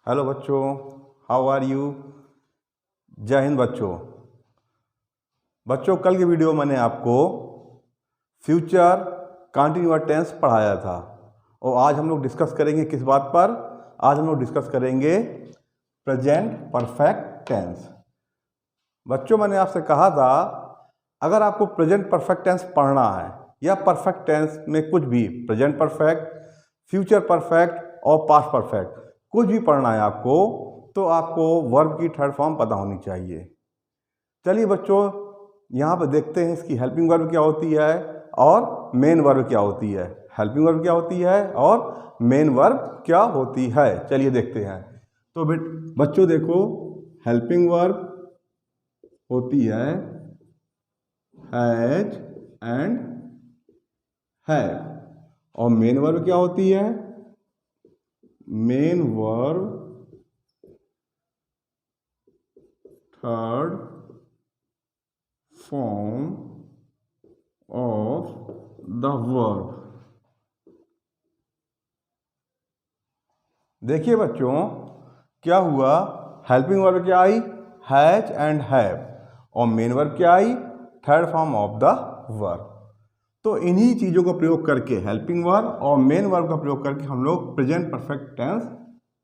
Hello बच्चों, how are you. जय हिंद बच्चों। कल की वीडियो मैंने आपको फ्यूचर कंटिन्यूअस टेंस पढ़ाया था और आज हम लोग डिस्कस करेंगे किस बात पर। आज हम लोग डिस्कस करेंगे प्रेजेंट परफेक्ट टेंस। बच्चों, मैंने आपसे कहा था अगर आपको प्रेजेंट परफेक्ट टेंस पढ़ना है या परफेक्ट टेंस में कुछ भी, प्रेजेंट परफेक्ट, फ्यूचर परफेक्ट और पास्ट परफेक्ट, कुछ भी पढ़ना है आपको, तो आपको वर्ब की थर्ड फॉर्म पता होनी चाहिए। चलिए बच्चों, यहाँ पर देखते हैं इसकी हेल्पिंग वर्ब क्या होती है और मेन वर्ब क्या होती है। हेल्पिंग वर्ब क्या होती है और मेन वर्ब क्या होती है, चलिए देखते हैं। तो बच्चों देखो, हेल्पिंग वर्ब होती है हैज एंड हैव, और मेन वर्ब क्या होती है, main verb third form of the verb. देखिए बच्चों, क्या हुआ, हेल्पिंग वर्ब क्या आई, हैज एंड हैव, और मेन वर्ब क्या आई, third form of the verb. तो इन्हीं चीज़ों का प्रयोग करके, हेल्पिंग वर्ब और मेन वर्ब का प्रयोग करके हम लोग प्रेजेंट परफेक्ट टेंस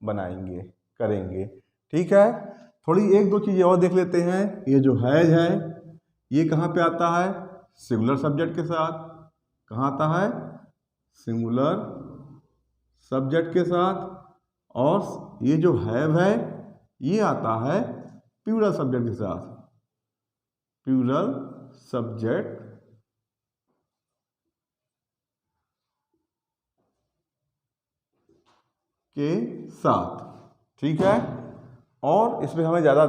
बनाएंगे, करेंगे। ठीक है, थोड़ी एक दो चीज़ें और देख लेते हैं। ये जो हैज है ये कहाँ पे आता है, सिंगुलर सब्जेक्ट के साथ। कहाँ आता है, सिंगुलर सब्जेक्ट के साथ। और ये जो हैव है ये आता है प्लूरल सब्जेक्ट के साथ, प्लूरल सब्जेक्ट के साथ। ठीक है, और इसमें हमें ज़्यादा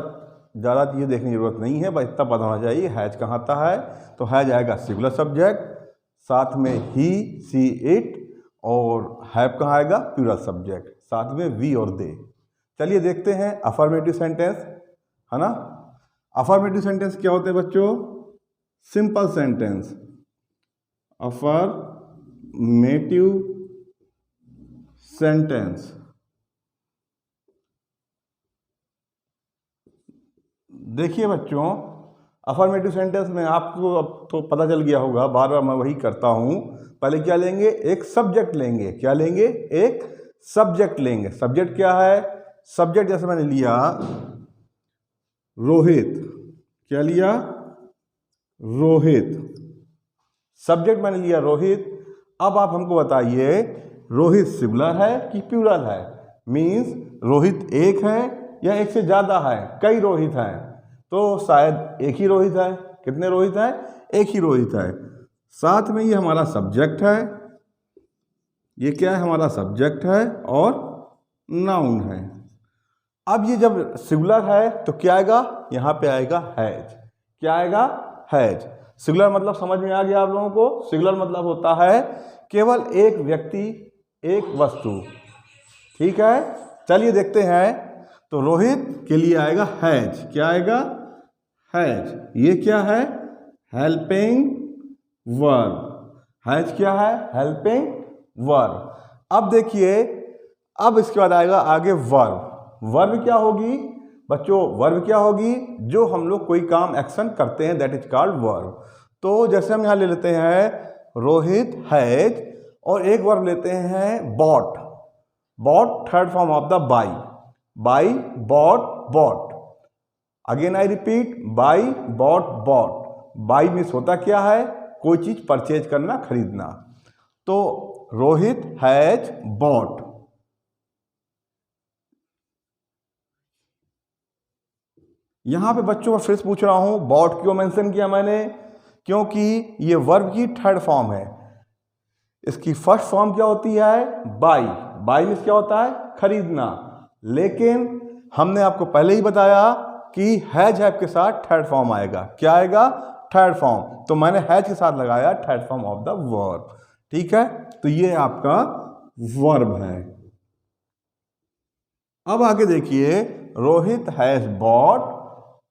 चीज़ें देखने की जरूरत नहीं है, बस इतना पता होना चाहिए हैज कहाँ आता है। तो हैज आएगा सिंगुलर सब्जेक्ट, साथ में ही, सी, इट, और हैव कहाँ आएगा, प्लूरल सब्जेक्ट, साथ में वी और दे। चलिए देखते हैं अफर्मेटिव सेंटेंस, है ना। अफर्मेटिव सेंटेंस क्या होते हैं बच्चों, सिंपल सेंटेंस। अफर्मेटिव सेंटेंस, देखिए बच्चों, अफर्मेटिव सेंटेंस में आपको अब तो पता चल गया होगा, बार बार मैं वही करता हूँ। पहले क्या लेंगे, एक सब्जेक्ट लेंगे। क्या लेंगे, एक सब्जेक्ट लेंगे। सब्जेक्ट क्या है, सब्जेक्ट जैसे मैंने लिया रोहित, क्या लिया, रोहित, सब्जेक्ट मैंने लिया रोहित। अब आप हमको बताइए रोहित सिंगुलर है कि प्लूरल है, मीन्स रोहित एक है या एक से ज़्यादा है, कई रोहित हैं। तो शायद एक ही रोहित है। कितने रोहित हैं, एक ही रोहित है। साथ में ये हमारा सब्जेक्ट है, ये क्या है, हमारा सब्जेक्ट है और नाउन है। अब ये जब सिंगुलर है तो क्या आएगा, यहाँ पे आएगा हैज। क्या आएगा, हैज। सिंगुलर मतलब समझ में आ गया आप लोगों को। सिंगुलर मतलब होता है केवल एक व्यक्ति, एक वस्तु। ठीक है, चलिए देखते हैं। तो रोहित के लिए आएगा हैज। क्या आएगा, हैज। ये क्या है, हेल्पिंग वर्ब। हैज क्या है, हेल्पिंग वर्ब। अब देखिए, अब इसके बाद आएगा आगे वर्ब। वर्ब क्या होगी बच्चों, वर्ब क्या होगी, जो हम लोग कोई काम एक्शन करते हैं, दैट इज कॉल्ड वर्ब। तो जैसे हम यहाँ ले लेते हैं रोहित हैज, और एक वर्ब लेते हैं bought. Bought third form of the buy, buy, bought, bought. Again I repeat, buy, bought, bought. Buy means होता क्या है, कोई चीज परचेज करना, खरीदना। तो रोहित हैज बॉट। यहां पे बच्चों मैं फिर पूछ रहा हूं, बॉट क्यों मेंशन किया मैंने, क्योंकि ये वर्ब की थर्ड फॉर्म है। इसकी फर्स्ट फॉर्म क्या होती है, बाई। बाई मीन्स क्या होता है, खरीदना। लेकिन हमने आपको पहले ही बताया कि हैज हैव के साथ थर्ड फॉर्म आएगा। क्या आएगा, थर्ड फॉर्म। तो मैंने हैज के साथ लगाया third form of the verb. ठीक है, तो ये आपका वर्ब है। अब आगे देखिए, Rohit has bot.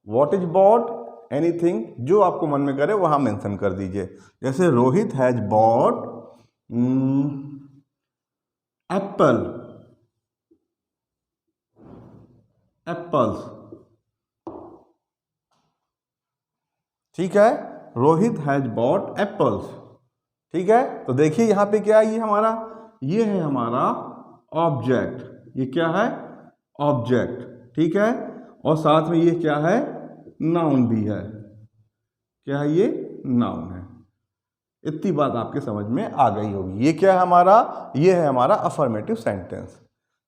What is bought, anything, जो आपको मन में करे वहां मेंशन कर दीजिए। जैसे Rohit has bot Apple. Apples. ठीक है, रोहित हैज बॉट एप्पल्स। ठीक है, तो देखिए यहां पे क्या है, ये है हमारा ऑब्जेक्ट। ये क्या है, ऑब्जेक्ट। ठीक है, और साथ में ये क्या है, नाउन भी है। क्या है, ये नाउन है। इतनी बात आपके समझ में आ गई होगी। ये क्या है हमारा, ये है हमारा अफर्मेटिव सेंटेंस।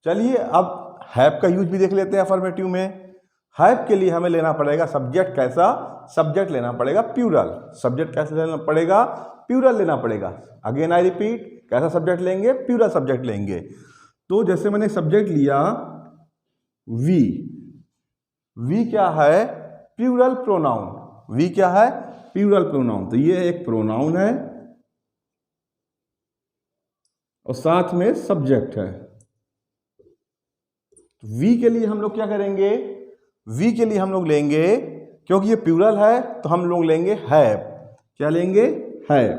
चलिए अब हैव का यूज भी देख लेते हैं अफर्मेटिव में। हैव के लिए हमें लेना पड़ेगा सब्जेक्ट। कैसा सब्जेक्ट लेना पड़ेगा, प्लूरल। सब्जेक्ट कैसे लेना पड़ेगा, प्लूरल लेना पड़ेगा। अगेन आई रिपीट, कैसा सब्जेक्ट लेंगे, प्लूरल सब्जेक्ट लेंगे। तो जैसे मैंने सब्जेक्ट लिया वी, वी क्या है, प्लूरल प्रोनाउन। वी क्या है, प्लूरल प्रोनाउन। तो ये एक प्रोनाउन है और साथ में सब्जेक्ट है। वी के लिए हम लोग क्या करेंगे, वी के लिए हम लोग लेंगे, क्योंकि ये प्लूरल है तो हम लोग लेंगे हैव। क्या लेंगे, हैव।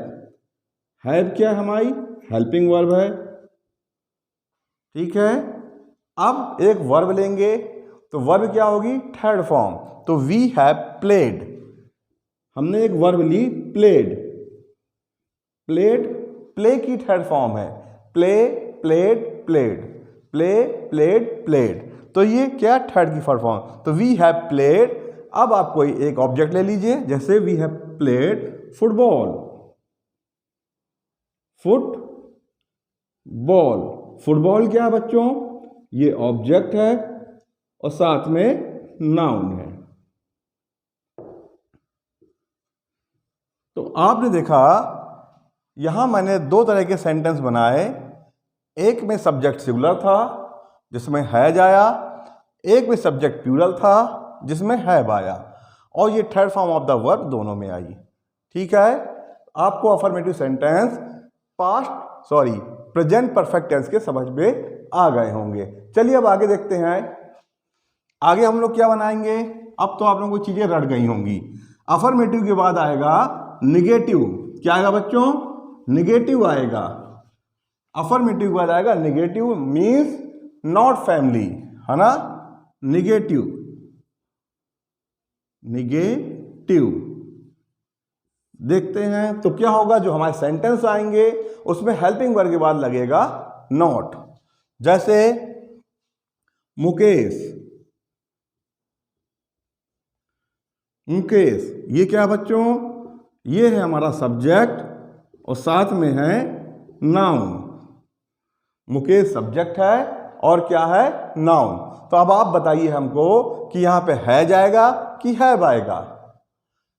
हैव क्या है, हमारी हेल्पिंग वर्ब है। ठीक है, अब एक वर्ब लेंगे तो वर्ब क्या होगी, थर्ड फॉर्म। तो वी हैव प्लेड। हमने एक वर्ब ली प्लेड। प्लेड प्ले की थर्ड फॉर्म है। Play, played, played, play, played, played. तो ये क्या, थर्ड की फर्स्ट फॉर्म। तो वी हैव प्लेड। अब आप कोई एक ऑब्जेक्ट ले लीजिए, जैसे we have played football. Football, football क्या है बच्चों, ये ऑब्जेक्ट है और साथ में नाउन है। तो आपने देखा यहां मैंने दो तरह के सेंटेंस बनाए। एक में सब्जेक्ट सिंगुलर था जिसमें हैज आया, एक में सब्जेक्ट प्लूरल था जिसमें हैव आया, और ये third form of the verb दोनों में आई। ठीक है, आपको affirmative sentence present perfect tense के समझ में आ गए होंगे। चलिए अब आगे देखते हैं। आगे हम लोग क्या बनाएंगे, अब तो आप लोगों को चीजें रट गई होंगी। अफर्मेटिव के बाद आएगा निगेटिव। क्या आएगा बच्चों, निगेटिव आएगा। अफर्मेटिव के बाद आएगा निगेटिव, मीन्स नॉट फैमिली, है ना। निगेटिव, निगेटिव देखते हैं तो क्या होगा, जो हमारे सेंटेंस आएंगे उसमें हेल्पिंग वर्ब के बाद लगेगा नॉट। जैसे मुकेश, मुकेश ये क्या बच्चों, ये है हमारा सब्जेक्ट और साथ में है नाउन। मुकेश सब्जेक्ट है और क्या है, नाउन। तो अब आप बताइए हमको कि यहां पे है जाएगा कि हैव आएगा।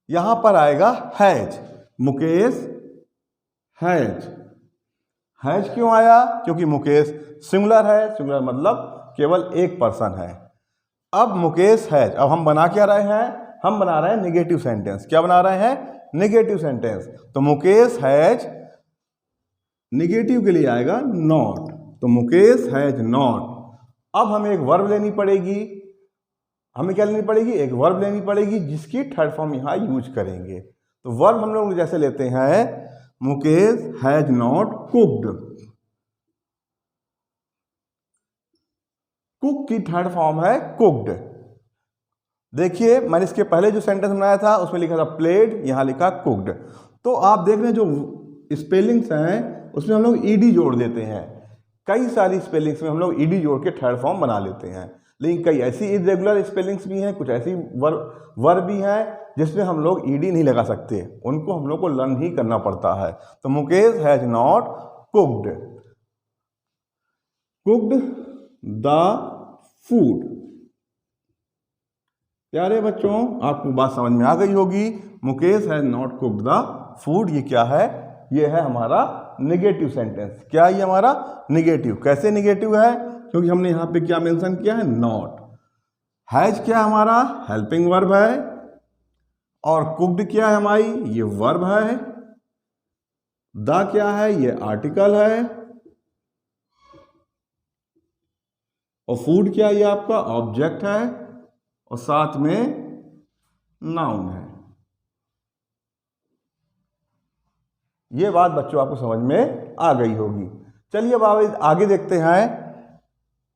यहां पर आएगा हैज। मुकेश हैज। हैज क्यों आया, क्योंकि मुकेश सिंगुलर है। सिंगुलर मतलब केवल एक पर्सन है। अब मुकेश हैज, अब हम बना क्या रहे हैं, हम बना रहे हैं निगेटिव सेंटेंस। क्या बना रहे हैं, निगेटिव सेंटेंस। तो मुकेश हैज, निगेटिव के लिए आएगा नॉट। तो मुकेश हैज नॉट। अब हमें एक वर्ब लेनी पड़ेगी। हमें क्या लेनी पड़ेगी, एक वर्ब लेनी पड़ेगी जिसकी थर्ड फॉर्म यहां यूज करेंगे। तो वर्ब हम लोग जैसे लेते हैं, Mukesh has not cooked. Cook की थर्ड फॉर्म है कुक्ड। देखिए मैंने इसके पहले जो सेंटेंस बनाया था उसमें लिखा था प्लेड, यहां लिखा कुक्ड। तो आप देख रहे हैं जो स्पेलिंग्स हैं उसमें हम लोग ईडी जोड़ देते हैं। कई सारी स्पेलिंग्स में हम लोग ईडी जोड़ के थर्ड फॉर्म बना लेते हैं, लेकिन कई ऐसी इरेगुलर स्पेलिंग्स भी हैं, कुछ ऐसी वर्ब भी हैं जिसमें हम लोग ईडी नहीं लगा सकते, उनको हम लोग को लर्न ही करना पड़ता है। तो Mukesh has not cooked, cooked the food. प्यारे बच्चों आपको बात समझ में आ गई होगी। Mukesh has not cooked the food, ये क्या है, ये है हमारा निगेटिव सेंटेंस। क्या है ये हमारा निगेटिव। कैसे निगेटिव है, क्योंकि हमने यहां पे क्या मेंशन किया है, नॉट। हैज क्या हमारा हेल्पिंग वर्ब है, और कुक्ड क्या है हमारी, ये वर्ब है। द क्या है, ये आर्टिकल है, और फूड क्या है, ये आपका ऑब्जेक्ट है, और साथ में नाउन है। ये बात बच्चों आपको समझ में आ गई होगी। चलिए अब आगे देखते हैं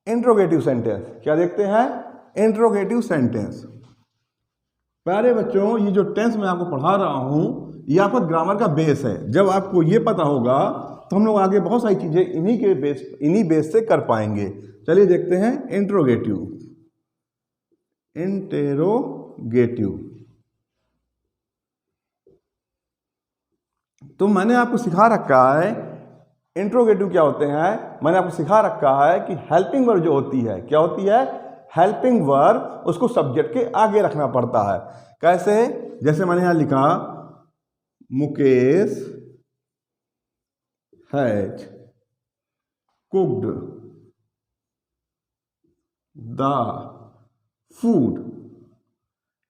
इंट्रोगेटिव सेंटेंस। क्या देखते हैं, इंट्रोगेटिव सेंटेंस। प्यारे बच्चों, ये जो टेंस मैं आपको पढ़ा रहा हूँ ये आपका ग्रामर का बेस है। जब आपको ये पता होगा तो हम लोग आगे बहुत सारी चीज़ें इन्हीं बेस से कर पाएंगे। चलिए देखते हैं इंट्रोगेटिव। तो मैंने आपको सिखा रखा है इंट्रोगेटिव क्या होते हैं। मैंने आपको सिखा रखा है कि हेल्पिंग वर्ब जो होती है, क्या होती है, हेल्पिंग वर्ब, उसको सब्जेक्ट के आगे रखना पड़ता है। कैसे? जैसे मैंने यहां लिखा Mukesh has cooked the food.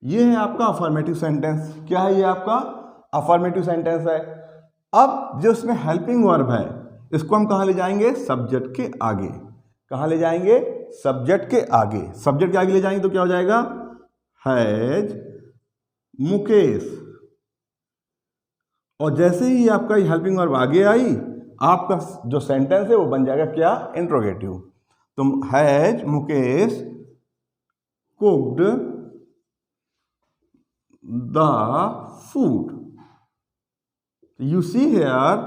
ये है आपका अफर्मेटिव सेंटेंस। क्या है ये आपका अफर्मेटिव सेंटेंस है। अब जो इसमें हेल्पिंग वर्ब है इसको हम कहाँ ले जाएंगे, सब्जेक्ट के आगे। कहाँ ले जाएंगे, सब्जेक्ट के आगे। सब्जेक्ट के आगे ले जाएंगे तो क्या हो जाएगा, हैज मुकेश। और जैसे ही आपका ये हेल्पिंग वर्ब आगे आई, आपका जो सेंटेंस है वो बन जाएगा क्या, इंट्रोगेटिव। तो has Mukesh cooked the food. You see here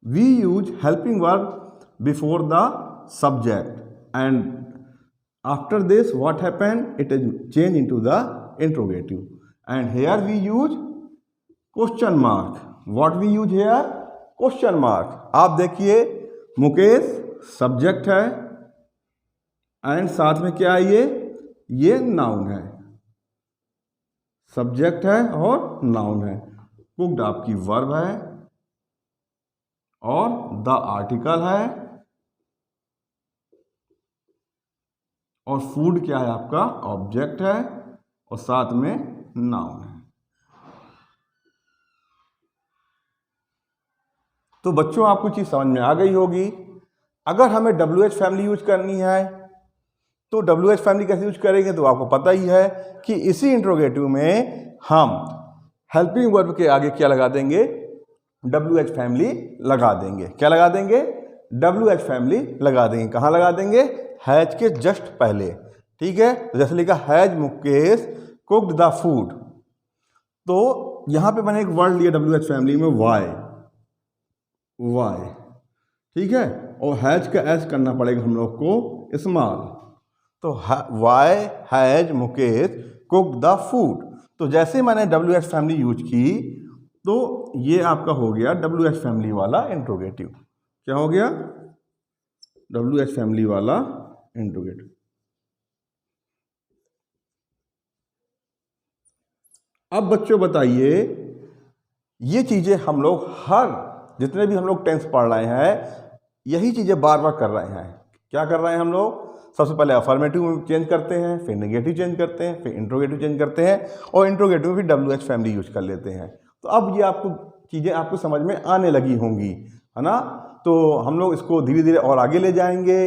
we use helping verb before the subject, and after this what happened, it is changed into the interrogative, and here we use question mark. What we use here, question mark. आप देखिए Mukesh subject है and साथ में क्या है, ये noun है। Subject है और नाउन है। कुक्ड आपकी वर्ब है और द आर्टिकल है, और फूड क्या है आपका ऑब्जेक्ट है, और साथ में नाउन है। तो बच्चों आपको चीज समझ में आ गई होगी। अगर हमें WH फैमिली यूज करनी है तो WH फैमिली कैसे यूज करेंगे, तो आपको पता ही है कि इसी इंट्रोगेटिव में हम हेल्पिंग वर्ब के आगे क्या लगा देंगे, WH फैमिली लगा देंगे। क्या लगा देंगे, WH फैमिली लगा देंगे। कहाँ लगा देंगे, हैज के जस्ट पहले। ठीक है, तो जैसे लिखा has Mukesh cooked the food, तो यहां पे मैंने एक वर्ड लिया WH फैमिली में, वाई। ठीक है, और हैज का एस करना पड़ेगा हम लोग को स्मॉल। तो why has Mukesh cooked the food. तो जैसे मैंने WH फैमिली यूज की तो ये आपका हो गया WH फैमिली वाला इंट्रोगेटिव। क्या हो गया, WH फैमिली वाला इंट्रोगेटिव। अब बच्चों बताइए, ये चीजें हम लोग जितने भी हम लोग टेंस पढ़ रहे हैं यही चीजें बार बार कर रहे हैं। क्या कर रहे हैं हम लोग, सबसे पहले अफर्मेटिव चेंज करते हैं, फिर नेगेटिव चेंज करते हैं, फिर इंट्रोगेटिव चेंज करते हैं, और इंट्रोगेटिव में भी WH फैमिली यूज कर लेते हैं। तो अब ये आपको चीज़ें आपको समझ में आने लगी होंगी, है ना। तो हम लोग इसको धीरे धीरे और आगे ले जाएंगे।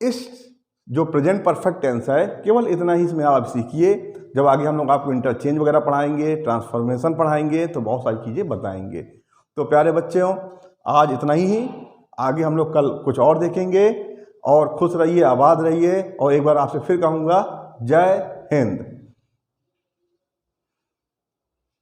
इस जो प्रेजेंट परफेक्ट टेंस है केवल इतना ही इसमें आप सीखिए। जब आगे हम लोग आपको इंटरचेंज वगैरह पढ़ाएंगे, ट्रांसफॉर्मेशन पढ़ाएंगे, तो बहुत सारी चीज़ें बताएंगे। तो प्यारे बच्चों, आज इतना ही। आगे हम लोग कल कुछ और देखेंगे। और खुश रहिए, आबाद रहिए, और एक बार आपसे फिर कहूँगा, जय हिंद।